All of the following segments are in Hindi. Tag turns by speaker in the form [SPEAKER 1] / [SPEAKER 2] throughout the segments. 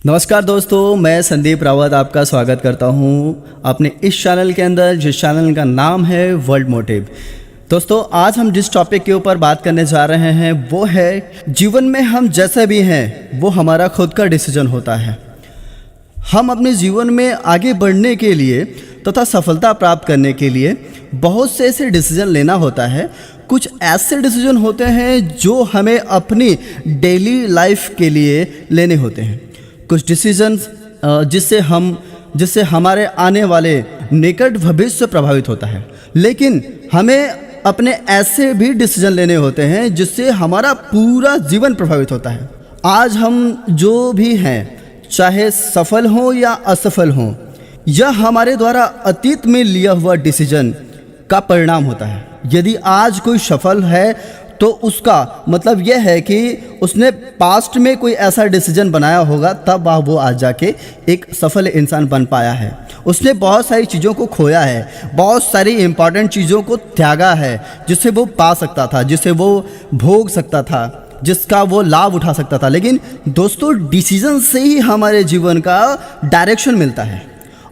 [SPEAKER 1] नमस्कार दोस्तों, मैं संदीप रावत आपका स्वागत करता हूं अपने इस चैनल के अंदर, जिस चैनल का नाम है वर्ल्ड मोटिव। दोस्तों, आज हम जिस टॉपिक के ऊपर बात करने जा रहे हैं वो है जीवन में हम जैसे भी हैं वो हमारा खुद का डिसीजन होता है। हम अपने जीवन में आगे बढ़ने के लिए तथा सफलता प्राप्त करने के लिए बहुत से ऐसे डिसीजन लेना होता है। कुछ ऐसे डिसीजन होते हैं जो हमें अपनी डेली लाइफ के लिए लेने होते हैं। कुछ डिसीजंस जिससे हमारे आने वाले निकट भविष्य प्रभावित होता है, लेकिन हमें अपने ऐसे भी डिसीजन लेने होते हैं जिससे हमारा पूरा जीवन प्रभावित होता है। आज हम जो भी हैं, चाहे सफल हों या असफल हों, यह हमारे द्वारा अतीत में लिया हुआ डिसीजन का परिणाम होता है। यदि आज कोई सफल है तो उसका मतलब यह है कि उसने पास्ट में कोई ऐसा डिसीजन बनाया होगा, तब वो आज जाके एक सफल इंसान बन पाया है। उसने बहुत सारी चीज़ों को खोया है, बहुत सारी इंपॉर्टेंट चीज़ों को त्यागा है जिससे वो पा सकता था, जिससे वो भोग सकता था, जिसका वो लाभ उठा सकता था। लेकिन दोस्तों, डिसीजन से ही हमारे जीवन का डायरेक्शन मिलता है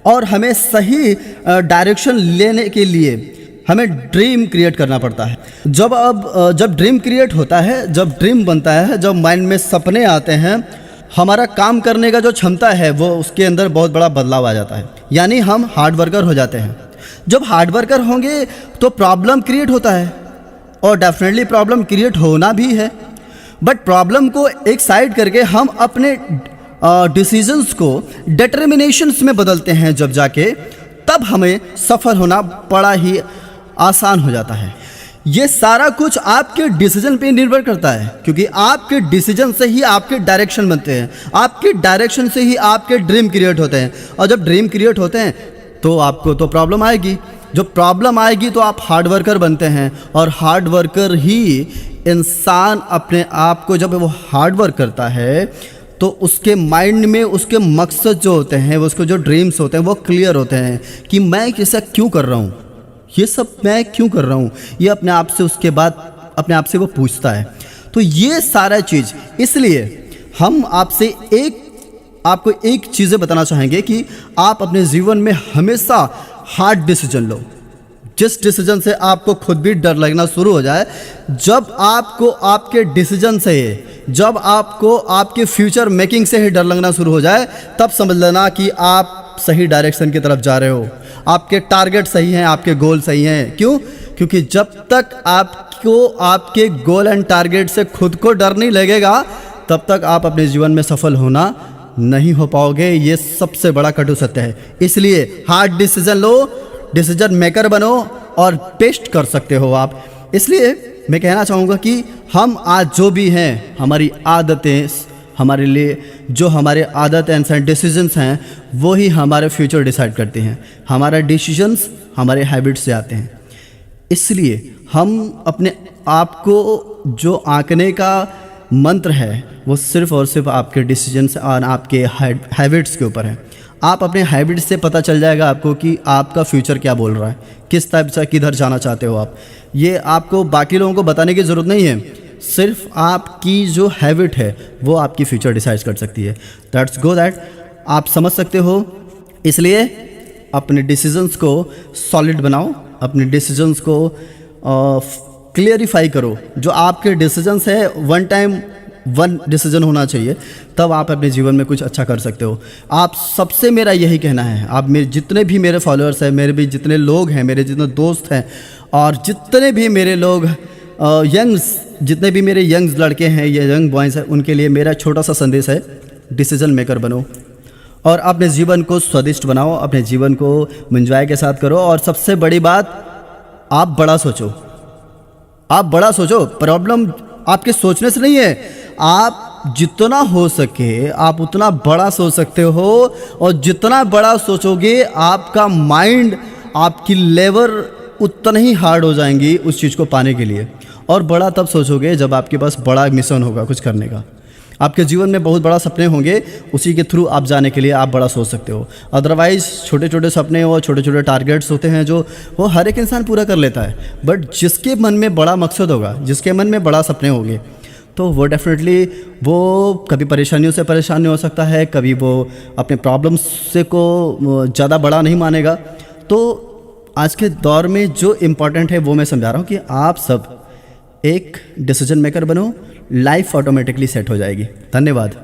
[SPEAKER 1] और हमें सही डायरेक्शन लेने के लिए हमें ड्रीम क्रिएट करना पड़ता है। जब ड्रीम क्रिएट होता है, जब ड्रीम बनता है, जब माइंड में सपने आते हैं, हमारा काम करने का जो क्षमता है वो उसके अंदर बहुत बड़ा बदलाव आ जाता है। यानी हम हार्ड वर्कर हो जाते हैं। जब हार्ड वर्कर होंगे तो प्रॉब्लम क्रिएट होता है और डेफिनेटली प्रॉब्लम क्रिएट होना भी है, बट प्रॉब्लम को एक साइड करके हम अपने डिसीजंस को डिटर्मिनेशंस में बदलते हैं। जब जाके तब हमें सफल होना बड़ा ही आसान हो जाता है। ये सारा कुछ आपके डिसीजन पे निर्भर करता है, क्योंकि आपके डिसीजन से ही आपके डायरेक्शन बनते हैं, आपके डायरेक्शन से ही आपके ड्रीम क्रिएट होते हैं। और जब ड्रीम क्रिएट होते हैं तो आपको तो प्रॉब्लम आएगी। जब प्रॉब्लम आएगी तो आप हार्ड वर्कर बनते हैं, और हार्ड वर्कर ही इंसान अपने आप को, जब वो हार्ड वर्क करता है तो उसके माइंड में उसके मकसद जो होते हैं, उसको जो ड्रीम्स होते हैं वो क्लियर होते हैं कि मैं ऐसा क्यों कर रहा हूँ, ये सब मैं क्यों कर रहा हूँ। ये अपने आप से उसके बाद अपने आप से वो पूछता है। तो ये सारा चीज़, इसलिए हम आपको एक चीज़ें बताना चाहेंगे कि आप अपने जीवन में हमेशा हार्ड डिसीजन लो। जिस डिसीजन से आपको खुद भी डर लगना शुरू हो जाए, जब आपको आपके डिसीजन से, जब आपको आपके फ्यूचर मेकिंग से ही डर लगना शुरू हो जाए, तब समझ लेना कि आप सही डायरेक्शन की तरफ जा रहे हो। आपके टारगेट सही हैं, आपके गोल सही हैं। क्यों? क्योंकि जब तक आपको आपके गोल एंड टारगेट से खुद को डर नहीं लगेगा, तब तक आप अपने जीवन में सफल होना नहीं हो पाओगे। ये सबसे बड़ा कटु सत्य है। इसलिए हार्ड डिसीजन लो, डिसीजन मेकर बनो और बेस्ट कर सकते हो आप। इसलिए मैं कहना चाहूँगा कि हम आज जो भी हैं, हमारी आदतें, हमारे लिए जो हमारे आदत एंड डिसीजंस हैं वो ही हमारे फ्यूचर डिसाइड करते हैं। हमारा डिसीजंस हमारे हैबिट से आते हैं। इसलिए हम अपने आप को जो आंकने का मंत्र है वो सिर्फ और सिर्फ आपके डिसीजंस और आपके हैबिट्स के ऊपर है। आप अपने हैबिट से पता चल जाएगा आपको कि आपका फ्यूचर क्या बोल रहा है, किस टाइप से किधर जाना चाहते हो आप। ये आपको बाकी लोगों को बताने की ज़रूरत नहीं है, सिर्फ आपकी जो हैबिट है वो आपकी फ्यूचर डिसाइड कर सकती है। दैट्स गो दैट आप समझ सकते हो। इसलिए अपने डिसीजंस को सॉलिड बनाओ, अपने डिसीजंस को क्लियरिफाई करो। जो आपके डिसीजंस है वन डिसीजन होना चाहिए, तब आप अपने जीवन में कुछ अच्छा कर सकते हो। आप सबसे मेरा यही कहना है, आप मेरे जितने भी मेरे फॉलोअर्स हैं, मेरे भी जितने लोग हैं, मेरे जितने दोस्त हैं, और जितने भी मेरे लोग जितने भी मेरे यंग्स लड़के हैं या यंग बॉयज़ हैं, उनके लिए मेरा छोटा सा संदेश है, डिसीजन मेकर बनो और अपने जीवन को स्वादिष्ट बनाओ, अपने जीवन को एंजॉय के साथ करो। और सबसे बड़ी बात, आप बड़ा सोचो, आप बड़ा सोचो। प्रॉब्लम आपके सोचने से नहीं है, आप जितना हो सके आप उतना बड़ा सोच सकते हो, और जितना बड़ा सोचोगे आपका माइंड, आपकी लेवर उतना ही हार्ड हो जाएंगी उस चीज़ को पाने के लिए। और बड़ा तब सोचोगे जब आपके पास बड़ा मिशन होगा कुछ करने का। आपके जीवन में बहुत बड़ा सपने होंगे, उसी के थ्रू आप जाने के लिए आप बड़ा सोच सकते हो। अदरवाइज़ छोटे छोटे सपने और छोटे छोटे टारगेट्स होते हैं जो वो हर एक इंसान पूरा कर लेता है, बट जिसके मन में बड़ा मकसद होगा, जिसके मन में बड़ा सपने होंगे, तो वो डेफिनेटली वो कभी परेशानियों से परेशान नहीं हो सकता है, कभी वो अपने प्रॉब्लम्स से को ज़्यादा बड़ा नहीं मानेगा। तो आज के दौर में जो इम्पोर्टेंट है वो मैं समझा रहा हूँ कि आप सब एक डिसीजन मेकर बनो, लाइफ ऑटोमेटिकली सेट हो जाएगी। धन्यवाद।